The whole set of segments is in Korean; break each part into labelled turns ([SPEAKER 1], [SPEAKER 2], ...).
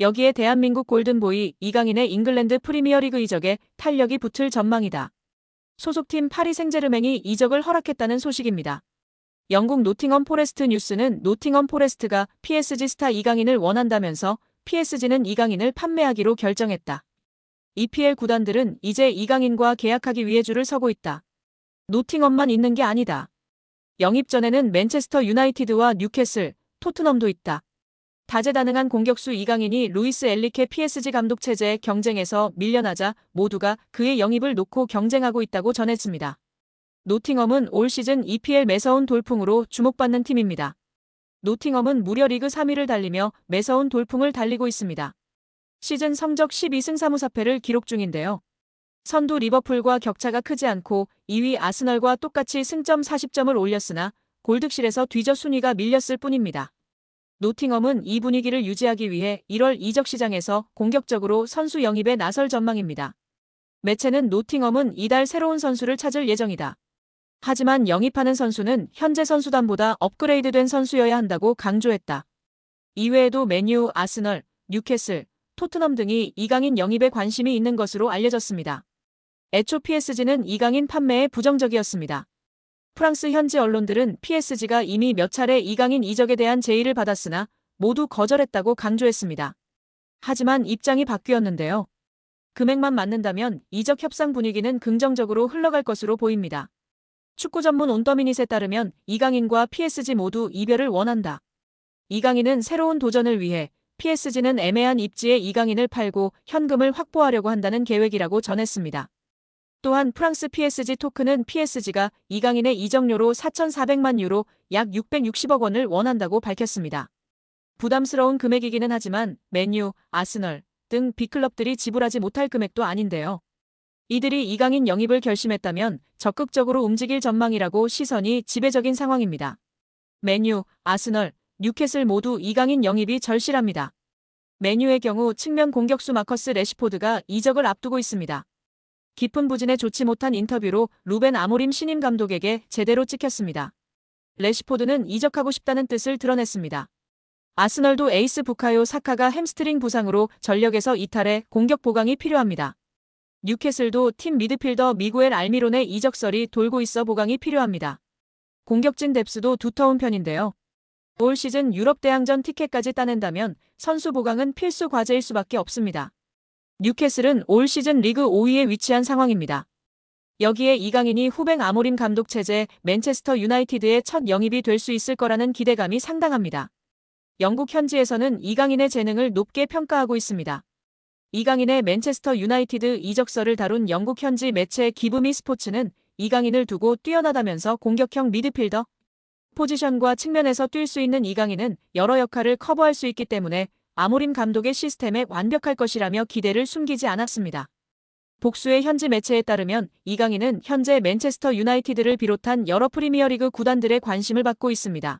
[SPEAKER 1] 여기에 대한민국 골든보이 이강인의 잉글랜드 프리미어리그 이적에 탄력이 붙을 전망이다. 소속팀 파리 생제르맹이 이적을 허락했다는 소식입니다. 영국 노팅엄 포레스트 뉴스는 노팅엄 포레스트가 PSG 스타 이강인을 원한다면서 PSG는 이강인을 판매하기로 결정했다. EPL 구단들은 이제 이강인과 계약하기 위해 줄을 서고 있다. 노팅엄만 있는 게 아니다. 영입 전에는 맨체스터 유나이티드와 뉴캐슬, 토트넘도 있다. 다재다능한 공격수 이강인이 루이스 엔리케 PSG 감독 체제의 경쟁에서 밀려나자 모두가 그의 영입을 놓고 경쟁하고 있다고 전했습니다. 노팅엄은 올 시즌 EPL 매서운 돌풍으로 주목받는 팀입니다. 노팅엄은 무려 리그 3위를 달리며 매서운 돌풍을 달리고 있습니다. 시즌 성적 12승 3무 4패를 기록 중인데요. 선두 리버풀과 격차가 크지 않고 2위 아스널과 똑같이 승점 40점을 올렸으나 골득실에서 뒤져 순위가 밀렸을 뿐입니다. 노팅엄은 이 분위기를 유지하기 위해 1월 이적 시장에서 공격적으로 선수 영입에 나설 전망입니다. 매체는 노팅엄은 이달 새로운 선수를 찾을 예정이다. 하지만 영입하는 선수는 현재 선수단보다 업그레이드된 선수여야 한다고 강조했다. 이외에도 맨유, 아스널, 뉴캐슬, 토트넘 등이 이강인 영입에 관심이 있는 것으로 알려졌습니다. 애초 PSG는 이강인 판매에 부정적이었습니다. 프랑스 현지 언론들은 PSG가 이미 몇 차례 이강인 이적에 대한 제의를 받았으나 모두 거절했다고 강조했습니다. 하지만 입장이 바뀌었는데요. 금액만 맞는다면 이적 협상 분위기는 긍정적으로 흘러갈 것으로 보입니다. 축구 전문 온더미닛에 따르면 이강인과 PSG 모두 이별을 원한다. 이강인은 새로운 도전을 위해 PSG는 애매한 입지에 이강인을 팔고 현금을 확보하려고 한다는 계획이라고 전했습니다. 또한 프랑스 PSG 토크는 PSG가 이강인의 이적료로 4,400만 유로 약 660억 원을 원한다고 밝혔습니다. 부담스러운 금액이기는 하지만 맨유, 아스널 등 빅클럽들이 지불하지 못할 금액도 아닌데요. 이들이 이강인 영입을 결심했다면 적극적으로 움직일 전망이라고 시선이 지배적인 상황입니다. 맨유, 아스널, 뉴캐슬 모두 이강인 영입이 절실합니다. 맨유의 경우 측면 공격수 마커스 레시포드가 이적을 앞두고 있습니다. 깊은 부진에 좋지 못한 인터뷰로 루벤 아모림 신임 감독에게 제대로 찍혔습니다. 레시포드는 이적하고 싶다는 뜻을 드러냈습니다. 아스널도 에이스 부카요 사카가 햄스트링 부상으로 전력에서 이탈해 공격 보강이 필요합니다. 뉴캐슬도 팀 미드필더 미구엘 알미론의 이적설이 돌고 있어 보강이 필요합니다. 공격진 뎁스도 두터운 편인데요. 올 시즌 유럽 대항전 티켓까지 따낸다면 선수 보강은 필수 과제일 수밖에 없습니다. 뉴캐슬은 올 시즌 리그 5위에 위치한 상황입니다. 여기에 이강인이 후벤 아모림 감독 체제 맨체스터 유나이티드의 첫 영입이 될 수 있을 거라는 기대감이 상당합니다. 영국 현지에서는 이강인의 재능을 높게 평가하고 있습니다. 이강인의 맨체스터 유나이티드 이적설을 다룬 영국 현지 매체 기브미 스포츠는 이강인을 두고 뛰어나다면서 공격형 미드필더 포지션과 측면에서 뛸 수 있는 이강인은 여러 역할을 커버할 수 있기 때문에 아모림 감독의 시스템에 완벽할 것이라며 기대를 숨기지 않았습니다. 복수의 현지 매체에 따르면 이강인은 현재 맨체스터 유나이티드를 비롯한 여러 프리미어리그 구단들의 관심을 받고 있습니다.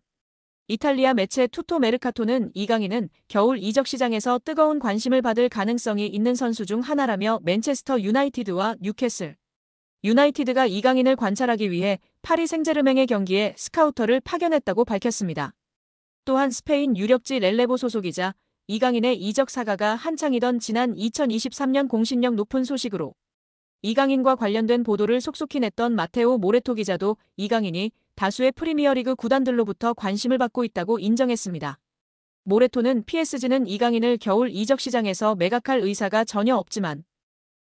[SPEAKER 1] 이탈리아 매체 투토 메르카토는 이강인은 겨울 이적 시장에서 뜨거운 관심을 받을 가능성이 있는 선수 중 하나라며 맨체스터 유나이티드와 뉴캐슬 유나이티드가 이강인을 관찰하기 위해 파리 생제르맹의 경기에 스카우터를 파견했다고 밝혔습니다. 또한 스페인 유력지 렐레보 소속이자 이강인의 이적 사가가 한창이던 지난 2023년 공신력 높은 소식으로 이강인과 관련된 보도를 속속히 냈던 마테오 모레토 기자도 이강인이 다수의 프리미어리그 구단들로부터 관심을 받고 있다고 인정했습니다. 모레토는 PSG는 이강인을 겨울 이적 시장에서 매각할 의사가 전혀 없지만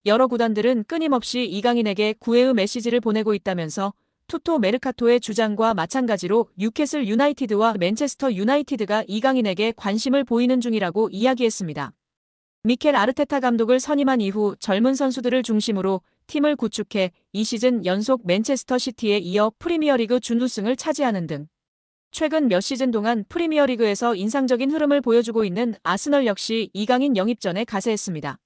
[SPEAKER 1] 여러 구단들은 끊임없이 이강인에게 구애의 메시지를 보내고 있다면서 투토 메르카토의 주장과 마찬가지로 뉴캐슬 유나이티드와 맨체스터 유나이티드가 이강인에게 관심을 보이는 중이라고 이야기했습니다. 미켈 아르테타 감독을 선임한 이후 젊은 선수들을 중심으로 팀을 구축해 이 시즌 연속 맨체스터 시티에 이어 프리미어리그 준우승을 차지하는 등 최근 몇 시즌 동안 프리미어리그에서 인상적인 흐름을 보여주고 있는 아스널 역시 이강인 영입 전에 가세했습니다.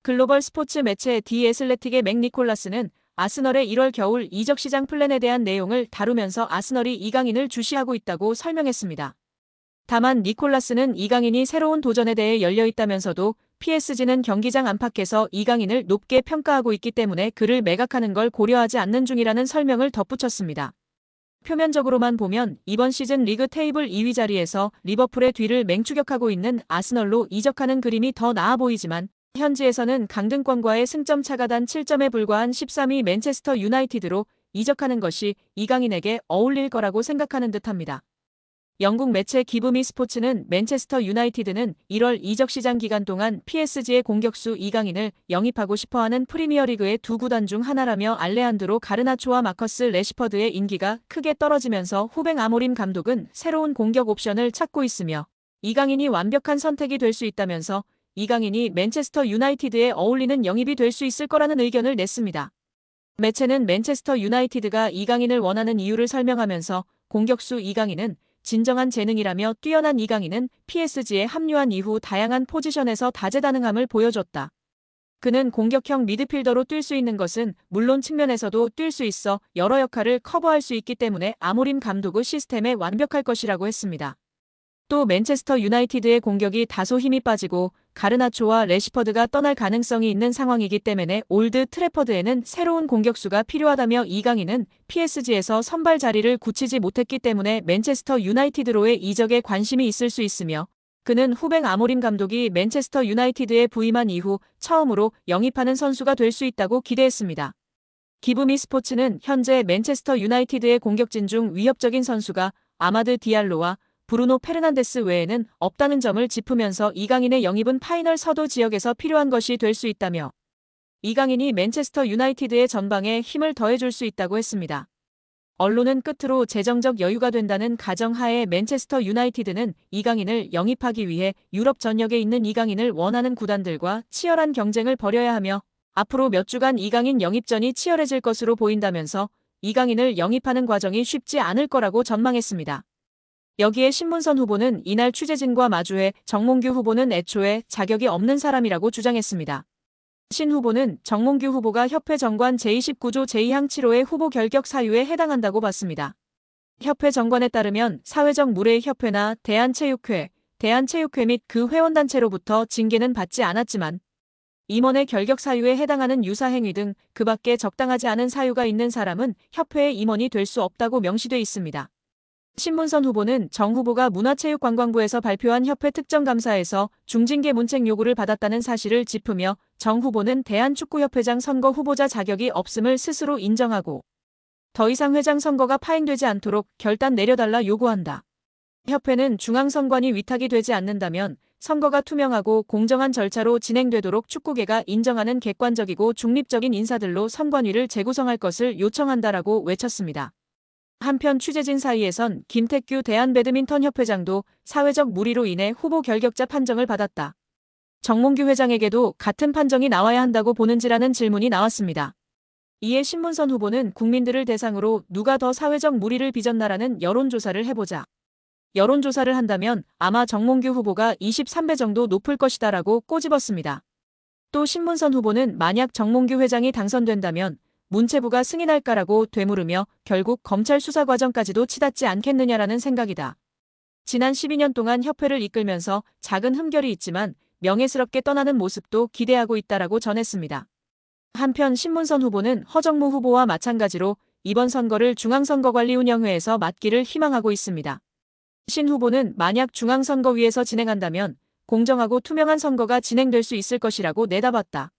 [SPEAKER 1] 글로벌 스포츠 매체 디 애슬레틱의 맥 니콜라스는 아스널의 1월 겨울 이적 시장 플랜에 대한 내용을 다루면서 아스널이 이강인을 주시하고 있다고 설명했습니다. 다만 니콜라스는 이강인이 새로운 도전에 대해 열려있다면서도 PSG는 경기장 안팎에서 이강인을 높게 평가하고 있기 때문에 그를 매각하는 걸 고려하지 않는 중이라는 설명을 덧붙였습니다. 표면적으로만 보면 이번 시즌 리그 테이블 2위 자리에서 리버풀의 뒤를 맹추격하고 있는 아스널로 이적하는 그림이 더 나아 보이지만 현지에서는 강등권과의 승점 차가 단 7점에 불과한 13위 맨체스터 유나이티드로 이적하는 것이 이강인에게 어울릴 거라고 생각하는 듯합니다. 영국 매체 기브미 스포츠는 맨체스터 유나이티드는 1월 이적 시장 기간 동안 PSG의 공격수 이강인을 영입하고 싶어하는 프리미어리그의 두 구단 중 하나라며 알레한드로 가르나초와 마커스 레시퍼드의 인기가 크게 떨어지면서 후뱅 아모림 감독은 새로운 공격 옵션을 찾고 있으며 이강인이 완벽한 선택이 될 수 있다면서 이강인이 맨체스터 유나이티드에 어울리는 영입이 될 수 있을 거라는 의견을 냈습니다. 매체는 맨체스터 유나이티드가 이강인을 원하는 이유를 설명하면서 공격수 이강인은 진정한 재능이라며 뛰어난 이강인은 PSG에 합류한 이후 다양한 포지션에서 다재다능함을 보여줬다. 그는 공격형 미드필더로 뛸 수 있는 것은 물론 측면에서도 뛸 수 있어 여러 역할을 커버할 수 있기 때문에 아모림 감독의 시스템에 완벽할 것이라고 했습니다. 또 맨체스터 유나이티드의 공격이 다소 힘이 빠지고 가르나초와 레시퍼드가 떠날 가능성이 있는 상황이기 때문에 올드 트래퍼드에는 새로운 공격수가 필요하다며 이강인은 PSG에서 선발 자리를 굳히지 못했기 때문에 맨체스터 유나이티드로의 이적에 관심이 있을 수 있으며 그는 후뱅 아모림 감독이 맨체스터 유나이티드에 부임한 이후 처음으로 영입하는 선수가 될 수 있다고 기대했습니다. 기브미 스포츠는 현재 맨체스터 유나이티드의 공격진 중 위협적인 선수가 아마드 디알로와 브루노 페르난데스 외에는 없다는 점을 짚으면서 이강인의 영입은 파이널 서도 지역에서 필요한 것이 될 수 있다며 이강인이 맨체스터 유나이티드의 전방에 힘을 더해줄 수 있다고 했습니다. 언론은 끝으로 재정적 여유가 된다는 가정하에 맨체스터 유나이티드는 이강인을 영입하기 위해 유럽 전역에 있는 이강인을 원하는 구단들과 치열한 경쟁을 벌여야 하며 앞으로 몇 주간 이강인 영입전이 치열해질 것으로 보인다면서 이강인을 영입하는 과정이 쉽지 않을 거라고 전망했습니다. 여기에 신문선 후보는 이날 취재진과 마주해 정몽규 후보는 애초에 자격이 없는 사람이라고 주장했습니다. 신 후보는 정몽규 후보가 협회 정관 제29조 제2항 7호의 후보 결격 사유에 해당한다고 봤습니다. 협회 정관에 따르면 사회적 무례 협회나 대한체육회 및 그 회원단체로부터 징계는 받지 않았지만 임원의 결격 사유에 해당하는 유사행위 등 그 밖에 적당하지 않은 사유가 있는 사람은 협회의 임원이 될 수 없다고 명시돼 있습니다. 신문선 후보는 정 후보가 문화체육관광부에서 발표한 협회 특정감사에서 중징계 문책 요구를 받았다는 사실을 짚으며 정 후보는 대한축구협회장 선거 후보자 자격이 없음을 스스로 인정하고 더 이상 회장 선거가 파행되지 않도록 결단 내려달라 요구한다. 협회는 중앙선관위 위탁이 되지 않는다면 선거가 투명하고 공정한 절차로 진행되도록 축구계가 인정하는 객관적이고 중립적인 인사들로 선관위를 재구성할 것을 요청한다라고 외쳤습니다. 한편 취재진 사이에선 김태규 대한배드민턴협회장도 사회적 무리로 인해 후보 결격자 판정을 받았다. 정몽규 회장에게도 같은 판정이 나와야 한다고 보는지라는 질문이 나왔습니다. 이에 신문선 후보는 국민들을 대상으로 누가 더 사회적 무리를 빚었나라는 여론조사를 해보자. 여론조사를 한다면 아마 정몽규 후보가 23배 정도 높을 것이다라고 꼬집었습니다. 또 신문선 후보는 만약 정몽규 회장이 당선된다면 문체부가 승인할까라고 되물으며 결국 검찰 수사 과정까지도 치닫지 않겠느냐라는 생각이다. 지난 12년 동안 협회를 이끌면서 작은 흠결이 있지만 명예스럽게 떠나는 모습도 기대하고 있다라고 전했습니다. 한편 신문선 후보는 허정무 후보와 마찬가지로 이번 선거를 중앙선거관리운영회에서 맡기를 희망하고 있습니다. 신 후보는 만약 중앙선거위에서 진행한다면 공정하고 투명한 선거가 진행될 수 있을 것이라고 내다봤다.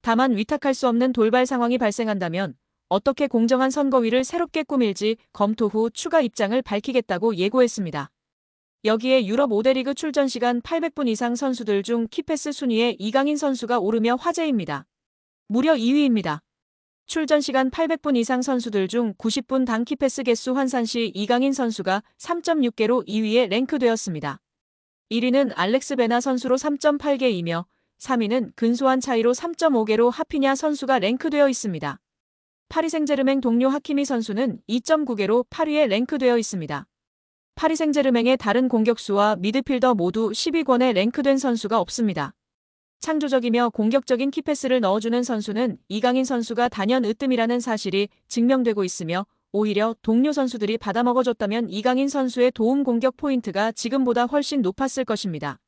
[SPEAKER 1] 다만 위탁할 수 없는 돌발 상황이 발생한다면 어떻게 공정한 선거위를 새롭게 꾸밀지 검토 후 추가 입장을 밝히겠다고 예고했습니다. 여기에 유럽 5대 리그 출전 시간 800분 이상 선수들 중 키패스 순위에 이강인 선수가 오르며 화제입니다. 무려 2위입니다. 출전 시간 800분 이상 선수들 중 90분 당 키패스 개수 환산 시 이강인 선수가 3.6개로 2위에 랭크되었습니다. 1위는 알렉스 베나 선수로 3.8개이며 3위는 근소한 차이로 3.5개로 하피냐 선수가 랭크되어 있습니다. 파리 생제르맹 동료 하키미 선수는 2.9개로 8위에 랭크되어 있습니다. 파리 생제르맹의 다른 공격수와 미드필더 모두 10위권에 랭크된 선수가 없습니다. 창조적이며 공격적인 키패스를 넣어주는 선수는 이강인 선수가 단연 으뜸이라는 사실이 증명되고 있으며 오히려 동료 선수들이 받아먹어줬다면 이강인 선수의 도움 공격 포인트가 지금보다 훨씬 높았을 것입니다.